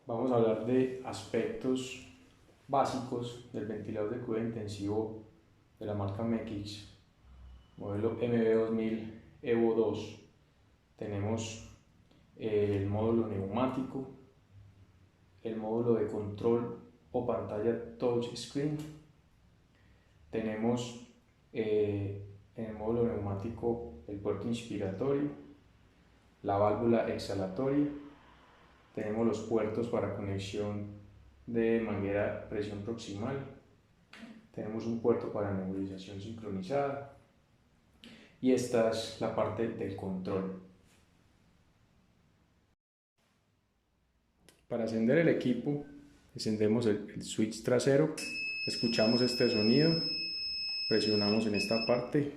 Vamos a hablar de aspectos básicos del ventilador de cuidado intensivo de la marca Mekix, modelo MB2000 Evo 2. Tenemos el módulo neumático, el módulo de control o pantalla touchscreen. Tenemos en el módulo neumático el puerto inspiratorio, la válvula exhalatoria. Tenemos los puertos para conexión de manguera presión proximal. Tenemos un puerto para nebulización sincronizada. Y esta es la parte del control. Para encender el equipo, encendemos el switch trasero. Escuchamos este sonido. Presionamos en esta parte.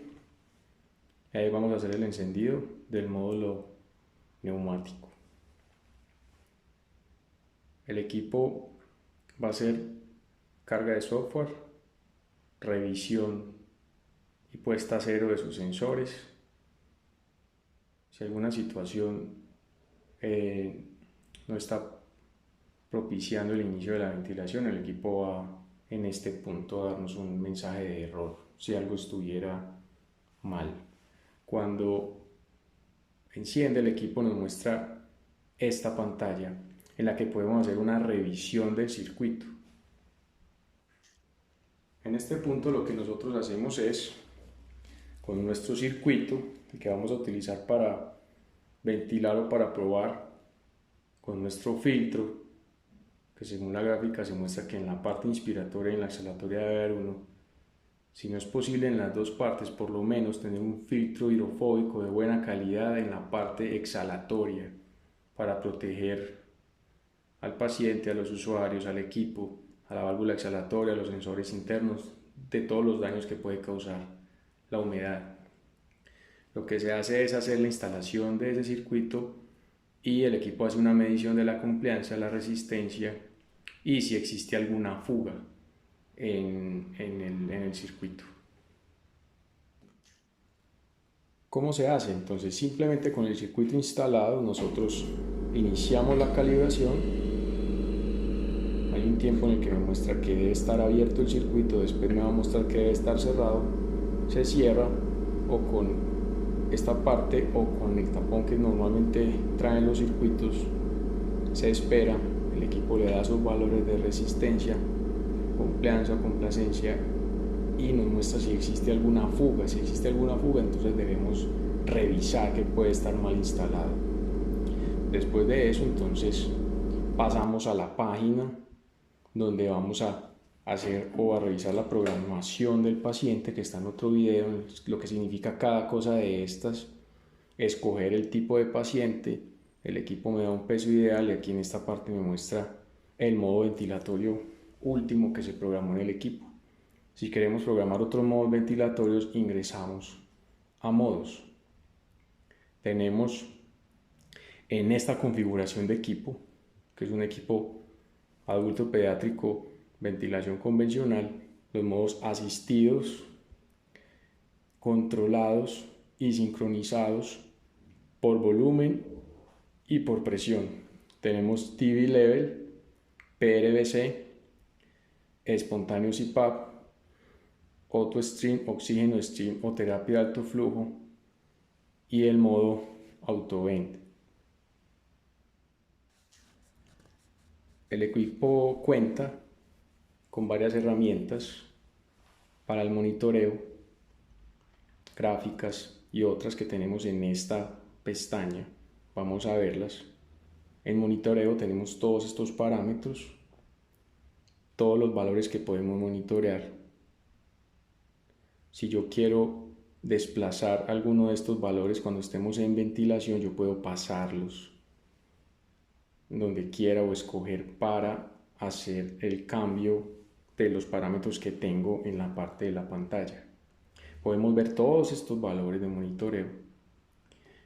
Y ahí vamos a hacer el encendido del módulo neumático. El equipo va a ser carga de software, revisión y puesta a cero de sus sensores. Si alguna situación no está propiciando el inicio de la ventilación, el equipo va en este punto a darnos un mensaje de error si algo estuviera mal. Cuando enciende, el equipo nos muestra esta pantalla en la que podemos hacer una revisión del circuito. En este punto lo que nosotros hacemos es, con nuestro circuito, el que vamos a utilizar para ventilar o para probar, con nuestro filtro, que según la gráfica se muestra que en la parte inspiratoria y en la exhalatoria debe haber uno. Si no es posible en las dos partes, por lo menos tener un filtro hidrofóbico de buena calidad en la parte exhalatoria para proteger al paciente, a los usuarios, al equipo, a la válvula exhalatoria, a los sensores internos, de todos los daños que puede causar la humedad. Lo que se hace es hacer la instalación de ese circuito y el equipo hace una medición de la compliance, la resistencia y si existe alguna fuga en el circuito. ¿Cómo se hace? Entonces simplemente con el circuito instalado nosotros iniciamos la calibración. Hay un tiempo en el que me muestra que debe estar abierto el circuito, después me va a mostrar que debe estar cerrado. Se cierra o con esta parte o con el tapón que normalmente traen los circuitos. Se espera, el equipo le da sus valores de resistencia, compliance o complacencia y nos muestra si existe alguna fuga. Si existe alguna fuga, entonces debemos revisar que puede estar mal instalado. Después de eso, entonces pasamos a la página donde vamos a hacer o a revisar la programación del paciente, que está en otro video, lo que significa cada cosa de estas, escoger el tipo de paciente. El equipo me da un peso ideal y aquí en esta parte me muestra el modo ventilatorio último que se programó en el equipo. Si queremos programar otros modos ventilatorios, ingresamos a modos. Tenemos en esta configuración de equipo, que es un equipo adulto pediátrico, ventilación convencional, los modos asistidos, controlados y sincronizados por volumen y por presión. Tenemos TV Level, PRBC, espontáneo CPAP, Auto Stream, oxígeno stream o terapia de alto flujo y el modo autovent. El equipo cuenta con varias herramientas para el monitoreo, gráficas y otras que tenemos en esta pestaña. Vamos a verlas. En monitoreo tenemos todos estos parámetros, todos los valores que podemos monitorear. Si yo quiero desplazar alguno de estos valores cuando estemos en ventilación, yo puedo pasarlos donde quiera o escoger para hacer el cambio de los parámetros que tengo en la parte de la pantalla. Podemos ver todos estos valores de monitoreo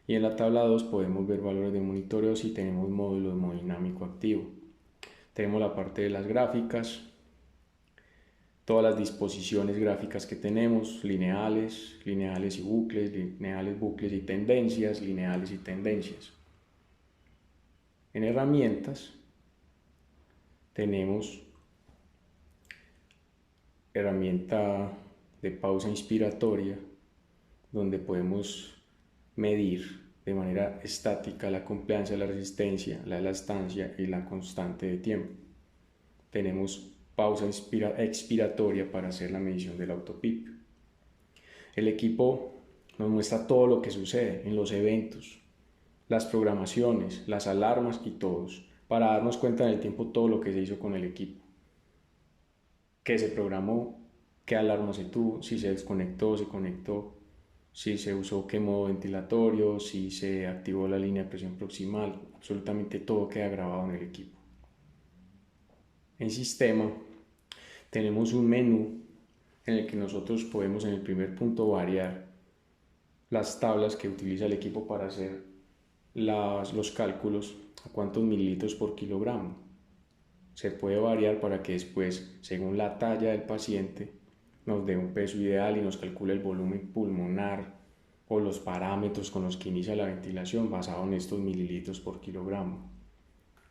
y en la tabla 2 podemos ver valores de monitoreo si tenemos módulo hemodinámico activo. Tenemos la parte de las gráficas, todas las disposiciones gráficas que tenemos, lineales y bucles, lineales, bucles y tendencias, lineales y tendencias. En herramientas tenemos herramienta de pausa inspiratoria, donde podemos medir de manera estática la compliance, la resistencia, la elastancia y la constante de tiempo. Tenemos pausa expiratoria para hacer la medición del autopip. El equipo nos muestra todo lo que sucede en los eventos, las programaciones, las alarmas y todos, para darnos cuenta en el tiempo todo lo que se hizo con el equipo. Qué se programó, qué alarma se tuvo, si se desconectó, se conectó, si se usó qué modo ventilatorio, si se activó la línea de presión proximal, absolutamente todo queda grabado en el equipo. En sistema tenemos un menú en el que nosotros podemos en el primer punto variar las tablas que utiliza el equipo para hacer los cálculos a cuántos mililitros por kilogramo. Se puede variar para que después, según la talla del paciente, nos dé un peso ideal y nos calcule el volumen pulmonar o los parámetros con los que inicia la ventilación basado en estos mililitros por kilogramo.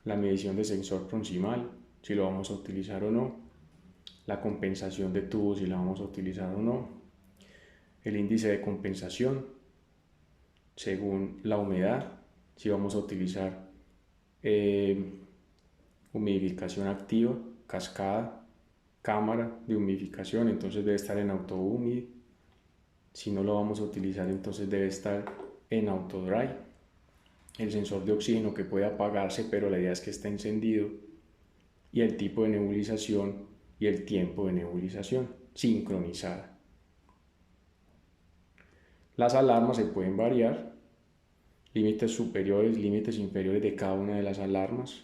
La medición de sensor proximal, si lo vamos a utilizar o no. La compensación de tubos, si la vamos a utilizar o no. El índice de compensación, según la humedad, si vamos a utilizar humidificación activa, cascada, cámara de humidificación, entonces debe estar en auto-humid. Si no lo vamos a utilizar, entonces debe estar en auto-dry. El sensor de oxígeno, que puede apagarse, pero la idea es que esté encendido. Y el tipo de nebulización y el tiempo de nebulización sincronizada. Las alarmas se pueden variar, límites superiores, límites inferiores de cada una de las alarmas.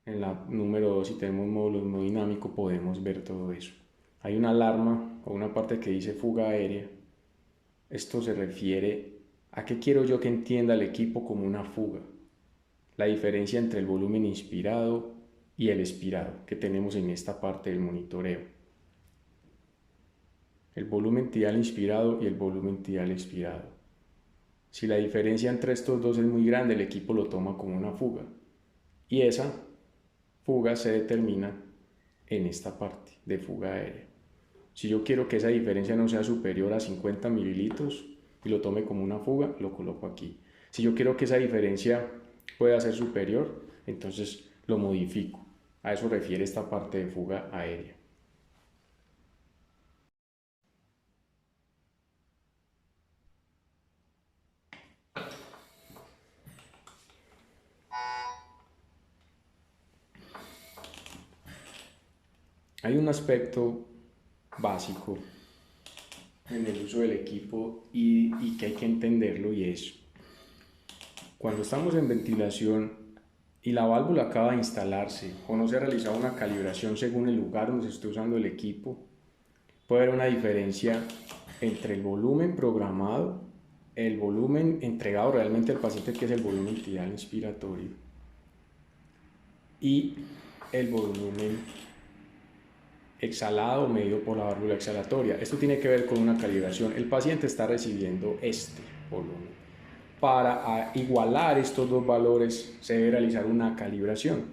En la número 2, si tenemos módulo hemodinámico, podemos ver todo eso. Hay una alarma o una parte que dice fuga aérea. Esto se refiere a qué quiero yo que entienda el equipo como una fuga. La diferencia entre el volumen inspirado y el expirado que tenemos en esta parte del monitoreo. El volumen tidal inspirado y el volumen tidal expirado. Si la diferencia entre estos dos es muy grande, el equipo lo toma como una fuga. Y esa fuga se determina en esta parte de fuga aérea. Si yo quiero que esa diferencia no sea superior a 50 mililitros y lo tome como una fuga, lo coloco aquí. Si yo quiero que esa diferencia pueda ser superior, entonces lo modifico. A eso refiere esta parte de fuga aérea. Hay un aspecto básico en el uso del equipo y que hay que entenderlo, y es cuando estamos en ventilación y la válvula acaba de instalarse o no se ha realizado una calibración según el lugar donde se esté usando el equipo, puede haber una diferencia entre el volumen programado, el volumen entregado realmente al paciente, que es el volumen tidal inspiratorio, y el volumen exhalado medido por la válvula exhalatoria. Esto tiene que ver con una calibración. El paciente está recibiendo este volumen. Para igualar estos dos valores se debe realizar una calibración.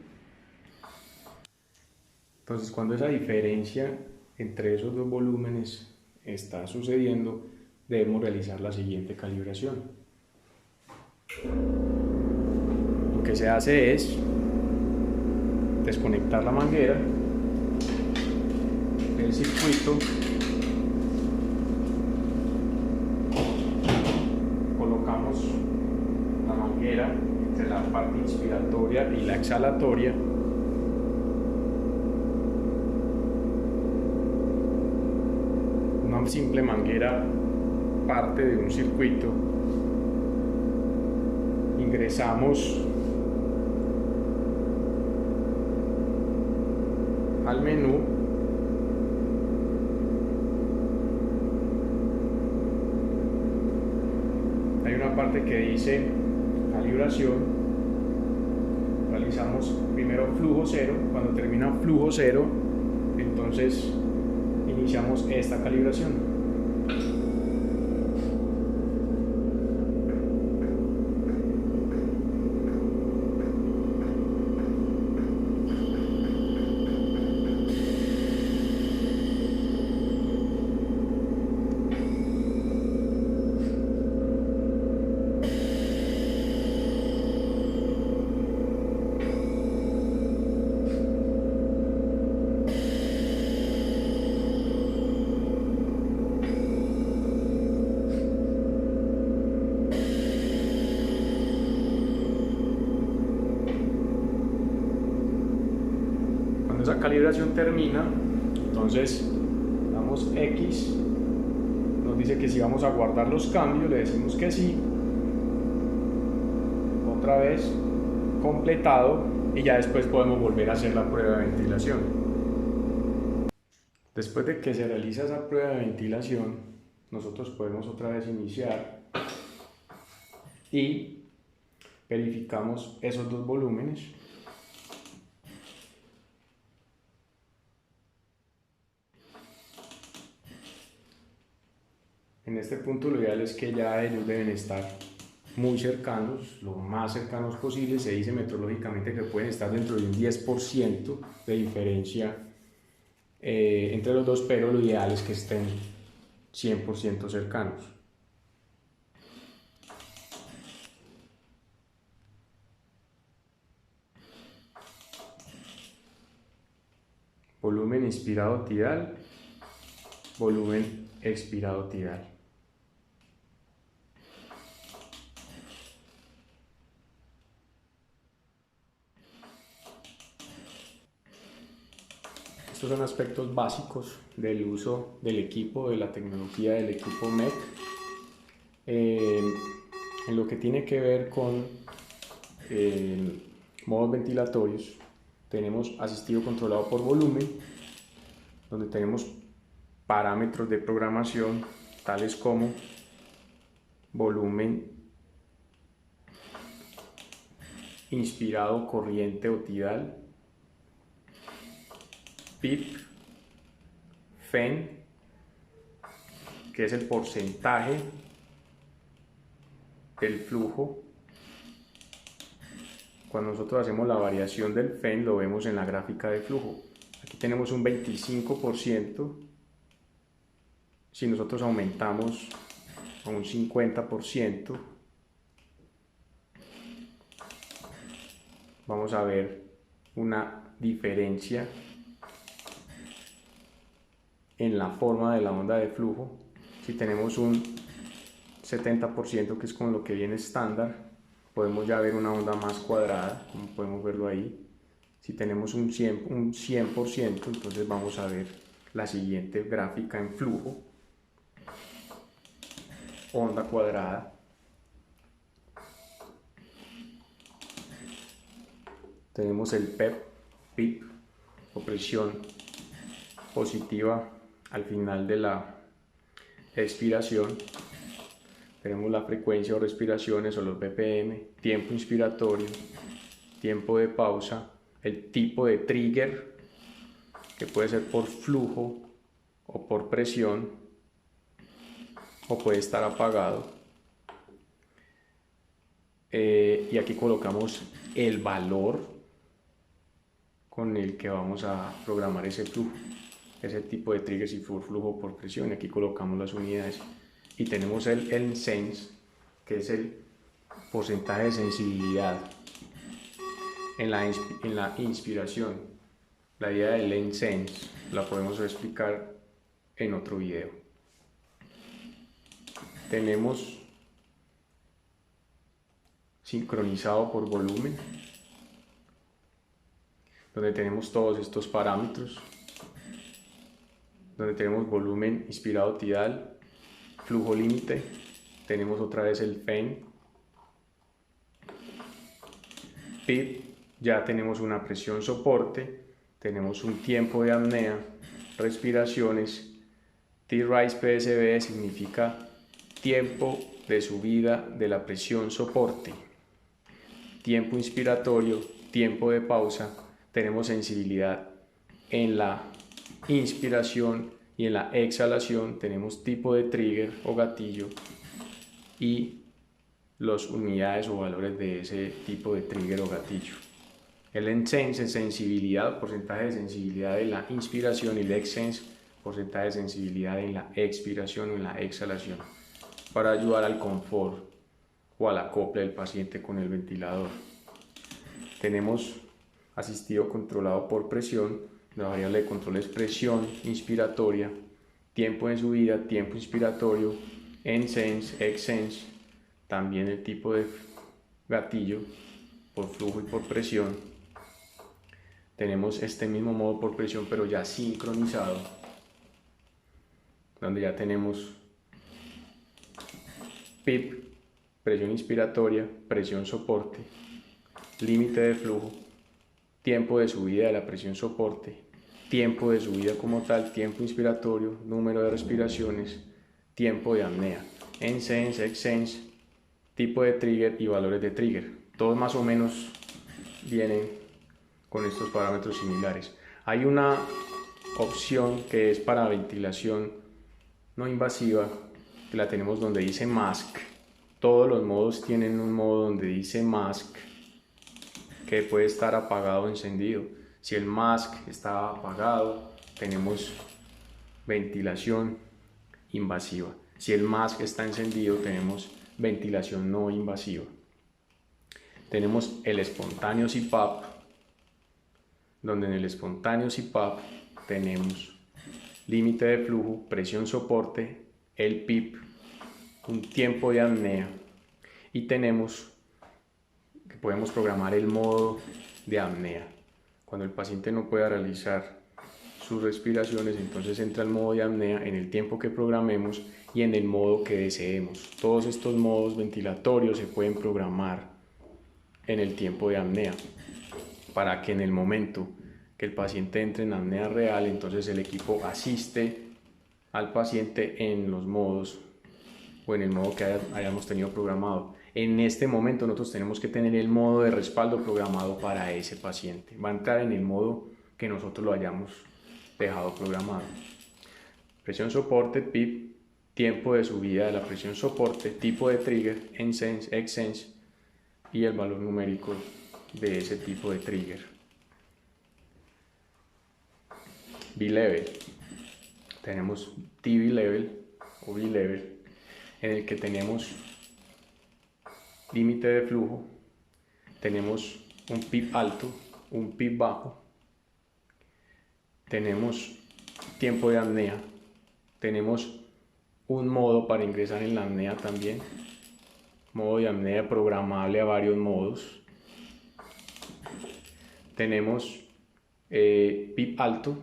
Entonces, cuando esa diferencia entre esos dos volúmenes está sucediendo, debemos realizar la siguiente calibración. Lo que se hace es desconectar la manguera del circuito, colocamos la manguera entre la parte inspiratoria y la exhalatoria, una simple manguera parte de un circuito, ingresamos al menú, hay una parte que dice calibración, realizamos primero flujo cero. Cuando termina flujo cero, entonces iniciamos esta calibración. esa calibración termina, entonces damos X, nos dice que si vamos a guardar los cambios, le decimos que sí, otra vez completado, y ya después podemos volver a hacer la prueba de ventilación. Después de que se realiza esa prueba de ventilación, nosotros podemos otra vez iniciar y verificamos esos dos volúmenes. En este punto lo ideal es que ya ellos deben estar muy cercanos, lo más cercanos posible. Se dice meteorológicamente que pueden estar dentro de un 10% de diferencia entre los dos, pero lo ideal es que estén 100% cercanos. Volumen inspirado tidal, volumen expirado tidal. Estos son aspectos básicos del uso del equipo, de la tecnología del equipo MEC. En lo que tiene que ver con modos ventilatorios, tenemos asistido controlado por volumen, donde tenemos parámetros de programación tales como volumen inspirado corriente o tidal, PIP, FEN, que es el porcentaje del flujo. Cuando nosotros hacemos la variación del FEN, lo vemos en la gráfica de flujo. Aquí tenemos un 25%. Si nosotros aumentamos a un 50%, vamos a ver una diferencia en la forma de la onda de flujo. Si tenemos un 70%, que es con lo que viene estándar, podemos ya ver una onda más cuadrada, como podemos verlo ahí. Si tenemos un 100%, entonces vamos a ver la siguiente gráfica en flujo, onda cuadrada. Tenemos el PIP o presión positiva al final de la expiración. Tenemos la frecuencia o respiraciones o los BPM, tiempo inspiratorio, tiempo de pausa, el tipo de trigger, que puede ser por flujo o por presión, o puede estar apagado. Y aquí colocamos el valor con el que vamos a programar ese flujo, ese tipo de trigger, si por flujo o por presión. Aquí colocamos las unidades y tenemos el NSense, que es el porcentaje de sensibilidad en la inspiración. La idea del NSense la podemos explicar en otro video. Tenemos sincronizado por volumen, donde tenemos todos estos parámetros, donde tenemos volumen inspirado tidal, flujo límite, tenemos otra vez el FEN, PIP, ya tenemos una presión soporte, tenemos un tiempo de apnea, respiraciones, T-Rise PSB significa tiempo de subida de la presión soporte, tiempo inspiratorio, tiempo de pausa, tenemos sensibilidad en la inspiración y en la exhalación, tenemos tipo de trigger o gatillo y las unidades o valores de ese tipo de trigger o gatillo. El NSense es sensibilidad, porcentaje de sensibilidad en la inspiración, y el XSense, porcentaje de sensibilidad en la expiración o en la exhalación, para ayudar al confort o al acople del paciente con el ventilador. Tenemos asistido controlado por presión. La variable de control es presión inspiratoria, tiempo de subida, tiempo inspiratorio, NSense, XSense, también el tipo de gatillo por flujo y por presión. tenemos este mismo modo por presión, pero ya sincronizado, donde ya tenemos PIP, presión inspiratoria, presión soporte, límite de flujo, tiempo de subida de la presión soporte, tiempo de subida como tal, tiempo inspiratorio, número de respiraciones, tiempo de apnea, NSENS, XSENS, tipo de trigger y valores de trigger. Todos más o menos vienen con estos parámetros similares. Hay una opción que es para ventilación no invasiva, que la tenemos donde dice mask. Todos los modos tienen un modo donde dice mask, que puede estar apagado o encendido. Si el mask está apagado, tenemos ventilación invasiva. Si el mask está encendido, tenemos ventilación no invasiva. Tenemos el espontáneo CPAP, donde en el espontáneo CPAP tenemos límite de flujo, presión soporte, el PIP, un tiempo de apnea, y tenemos que podemos programar el modo de apnea. Cuando el paciente no pueda realizar sus respiraciones, entonces entra el modo de apnea en el tiempo que programemos y en el modo que deseemos. Todos estos modos ventilatorios se pueden programar en el tiempo de apnea para que en el momento que el paciente entre en apnea real, entonces el equipo asiste al paciente en los modos o en el modo que hayamos tenido programado. En este momento nosotros tenemos que tener el modo de respaldo programado para ese paciente. Va a entrar en el modo que nosotros lo hayamos dejado programado. Presión soporte, PIP, tiempo de subida de la presión soporte, tipo de trigger, NSENS, XSENS y el valor numérico de ese tipo de trigger. B-Level. Tenemos TB-Level o B-Level, en el que tenemos límite de flujo, tenemos un PIP alto, un PIP bajo, tenemos tiempo de apnea, tenemos un modo para ingresar en la apnea también, modo de apnea programable a varios modos, tenemos PIP alto,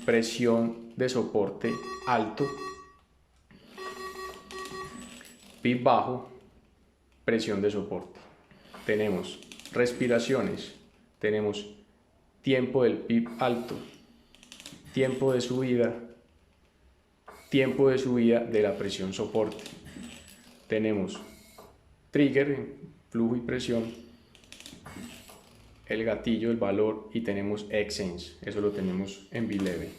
presión de soporte alto, PIP bajo, presión de soporte. Tenemos respiraciones, tenemos tiempo del PIP alto, tiempo de subida de la presión soporte. Tenemos trigger, flujo y presión, el gatillo, el valor, y tenemos XSENS, eso lo tenemos en B-Level.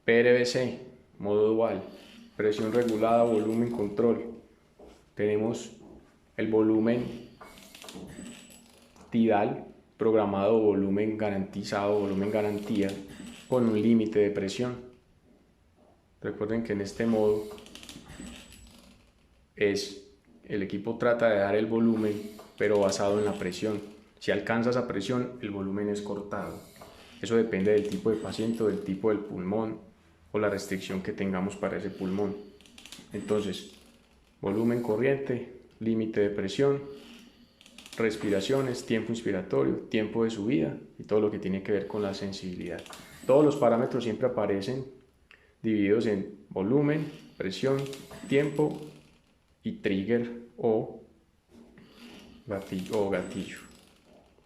PRBC, modo dual, presión regulada, volumen, control. Tenemos el volumen tidal, programado, volumen garantizado, volumen garantía, con un límite de presión. Recuerden que en este modo el equipo trata de dar el volumen, pero basado en la presión. Si alcanza esa presión, el volumen es cortado. Eso depende del tipo de paciente, del tipo del pulmón o la restricción que tengamos para ese pulmón. Entonces, volumen corriente, límite de presión, respiraciones, tiempo inspiratorio, tiempo de subida y todo lo que tiene que ver con la sensibilidad. Todos los parámetros siempre aparecen divididos en volumen, presión, tiempo y trigger o gatillo.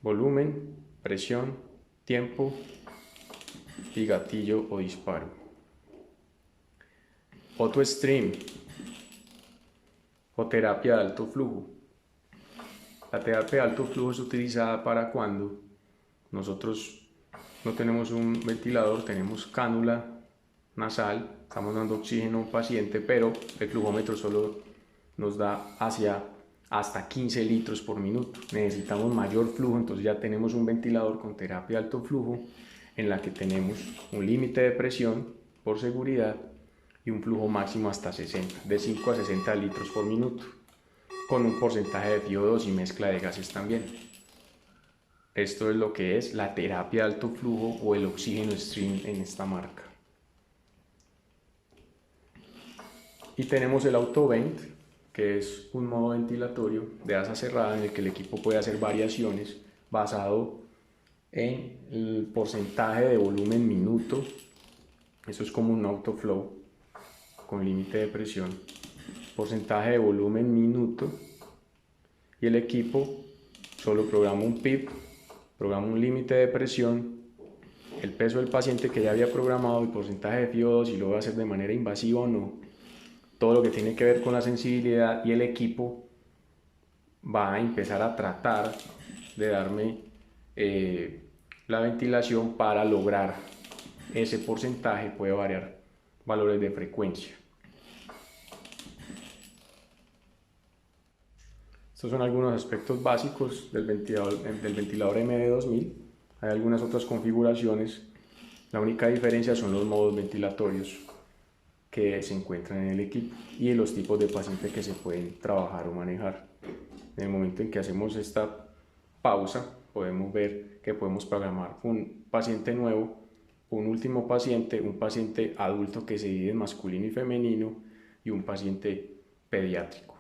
Volumen, presión, tiempo y gatillo o disparo. Auto Stream o terapia de alto flujo. La terapia de alto flujo es utilizada para cuando nosotros no tenemos un ventilador, tenemos cánula nasal, estamos dando oxígeno a un paciente, pero el flujómetro solo nos da hasta 15 litros por minuto. Necesitamos mayor flujo, entonces ya tenemos un ventilador con terapia de alto flujo en la que tenemos un límite de presión por seguridad y un flujo máximo hasta 60, de 5 a 60 litros por minuto, con un porcentaje de FiO2 y mezcla de gases también. Esto es lo que es la terapia de alto flujo o el oxígeno stream en esta marca. Y tenemos el autovent, que es un modo ventilatorio de asa cerrada en el que el equipo puede hacer variaciones basado en el porcentaje de volumen minuto. Eso es como un autoflow con límite de presión, porcentaje de volumen minuto, y el equipo solo programa un PIB, programa un límite de presión, el peso del paciente que ya había programado, el porcentaje de FiO2, si lo va a hacer de manera invasiva o no, todo lo que tiene que ver con la sensibilidad, y el equipo va a empezar a tratar de darme la ventilación para lograr ese porcentaje. Puede variar valores de frecuencia. Estos son algunos aspectos básicos del ventilador MD2000. Hay algunas otras configuraciones. La única diferencia son los modos ventilatorios que se encuentran en el equipo y los tipos de pacientes que se pueden trabajar o manejar. En el momento en que hacemos esta pausa, podemos ver que podemos programar un paciente nuevo, un último paciente, un paciente adulto que se divide en masculino y femenino, y un paciente pediátrico.